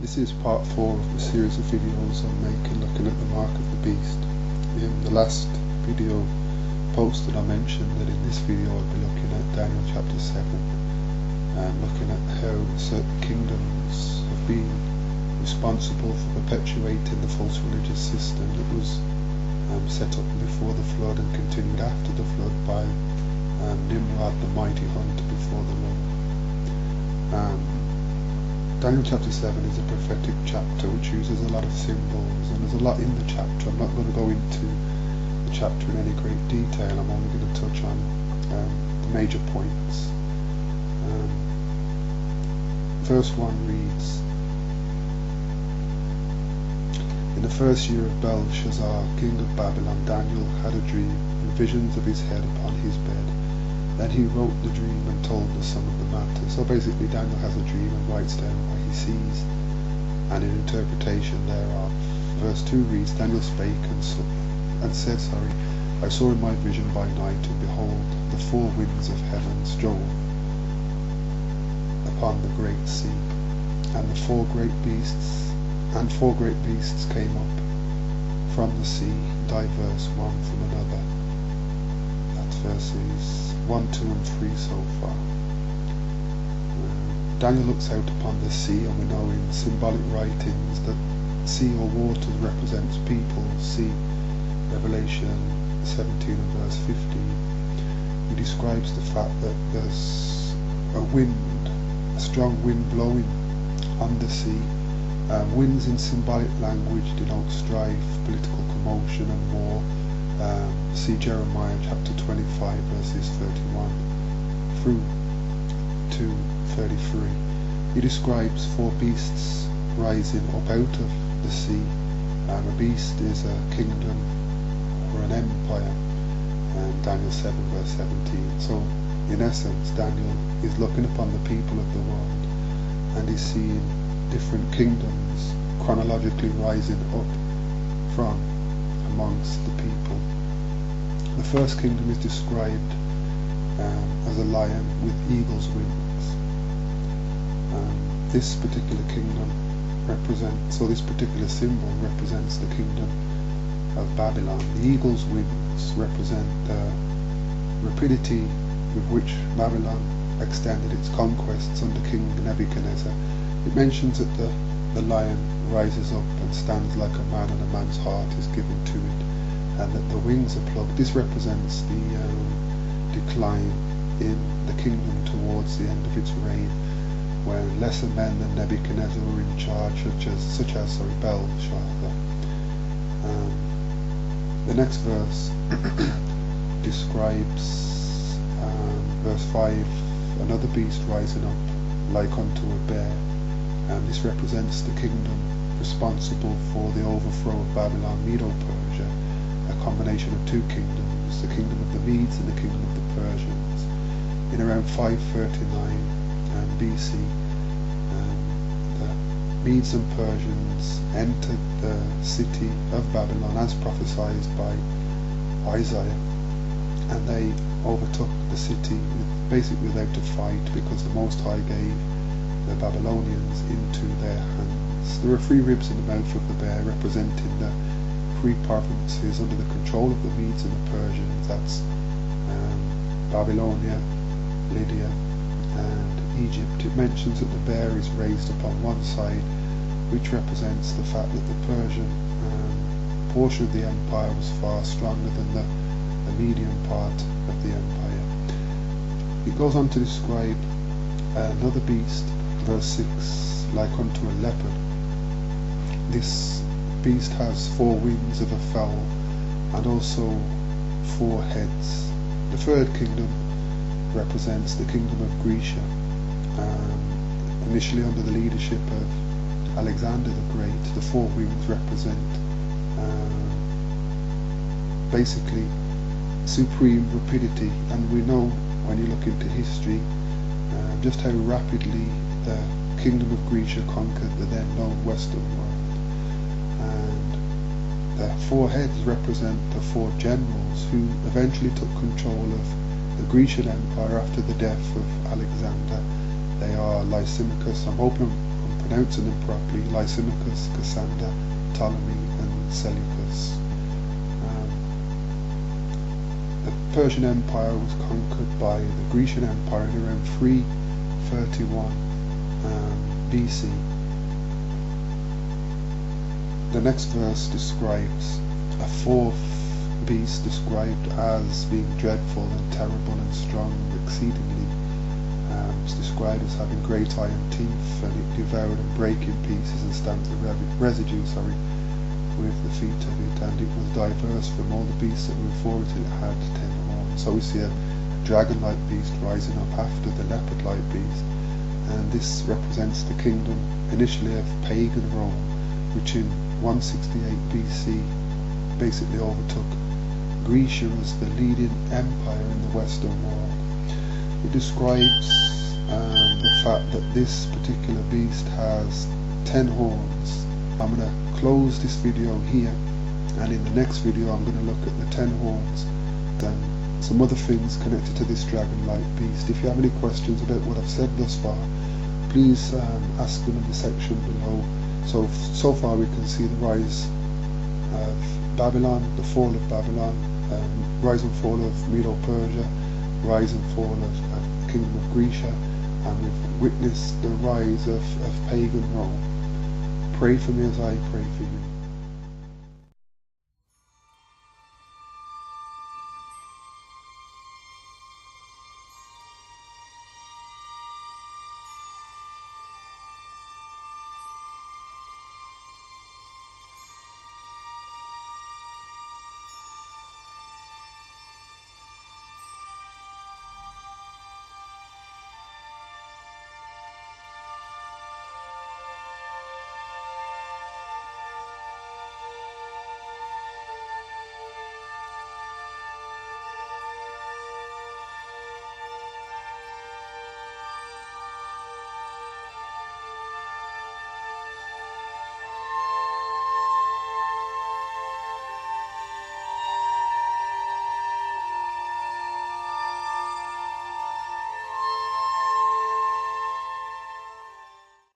This is part 4 of the series of videos I'm making looking at the mark of the beast. In the last video posted I mentioned that in this video I'll be looking at Daniel chapter 7 and looking at how certain kingdoms have been responsible for perpetuating the false religious system that was set up before the flood and continued after the flood by Nimrod, the mighty hunter before the Lord. Daniel chapter 7 is a prophetic chapter which uses a lot of symbols, and there's a lot in the chapter. I'm not going to go into the chapter in any great detail. I'm only going to touch on the major points. Verse 1 reads, "In the first year of Belshazzar, king of Babylon, Daniel had a dream, and visions of his head upon his bed. Then he wrote the dream and told the sum of the matter." So basically Daniel has a dream and writes down what he sees and an interpretation thereof. Verse 2 reads, "Daniel spake and said, I saw in my vision by night, and behold, the four winds of heaven strove upon the great sea, and four great beasts came up from the sea, diverse one from another." That's verses 1, 2 and 3 so far. Daniel looks out upon the sea, and we know in symbolic writings that sea or waters represents people. See Revelation 17 and verse 15. He describes the fact that there's a wind, a strong wind blowing on the sea. Winds in symbolic language denote strife, political commotion and war. See Jeremiah chapter 25 verses 31 through to 33. He describes four beasts rising up out of the sea. A beast is a kingdom or an empire, Daniel 7 verse 17. So in essence Daniel is looking upon the people of the world and is seeing different kingdoms chronologically rising up from amongst the people. The first kingdom is described as a lion with eagle's wings. This particular kingdom this particular symbol represents the kingdom of Babylon. The eagle's wings represent the rapidity with which Babylon extended its conquests under King Nebuchadnezzar. It mentions that the lion rises up and stands like a man, and a man's heart is given to it, and that the wings are plucked. This represents the decline in the kingdom towards the end of its reign, when lesser men than Nebuchadnezzar were in charge, such as Belshazzar. The next verse describes verse 5, "Another beast rising up like unto a bear." This represents the kingdom responsible for the overthrow of Babylon, Medo-Persia, a combination of two kingdoms, the kingdom of the Medes and the kingdom of the Persians. In around 539 BC, the Medes and Persians entered the city of Babylon as prophesied by Isaiah, and they overtook the city basically without a fight, because the Most High gave the Babylonians into their hands. There are three ribs in the mouth of the bear, representing the three provinces under the control of the Medes and the Persians. That's Babylonia, Lydia and Egypt. It mentions that the bear is raised upon one side, which represents the fact that the Persian portion of the empire was far stronger than the median part of the empire. It goes on to describe another beast, verse 6, like unto a leopard. This beast has four wings of a fowl and also four heads. The third kingdom represents the kingdom of Grecia, initially under the leadership of Alexander the Great. The four wings represent basically supreme rapidity, and we know when you look into history just how rapidly the kingdom of Grecia conquered the then known Western world. And the four heads represent the four generals who eventually took control of the Grecian Empire after the death of Alexander. They are Lysimachus, I'm hoping I'm pronouncing them properly, Lysimachus, Cassander, Ptolemy and Seleucus. The Persian Empire was conquered by the Grecian Empire in around 331 BC. The next verse describes a fourth beast described as being dreadful and terrible and strong exceedingly. It's described as having great iron teeth, and it devoured and brake in pieces and stamped the residue with the feet of it, and it was diverse from all the beasts that were before it. It had 10 horns. So we see a dragon-like beast rising up after the leopard-like beast, and this represents the kingdom initially of pagan Rome, which in 168 BC basically overtook Grecia as the leading empire in the Western world. It describes the fact that this particular beast has 10 horns. I'm going to close this video here, and in the next video I'm going to look at the 10 horns and some other things connected to this dragon-like beast. If you have any questions about what I've said thus far, please ask them in the section below. So far we can see the rise of Babylon, the fall of Babylon, rise and fall of Medo-Persia, rise and fall of the kingdom of Grecia, and we've witnessed the rise of pagan Rome. Pray for me as I pray for you.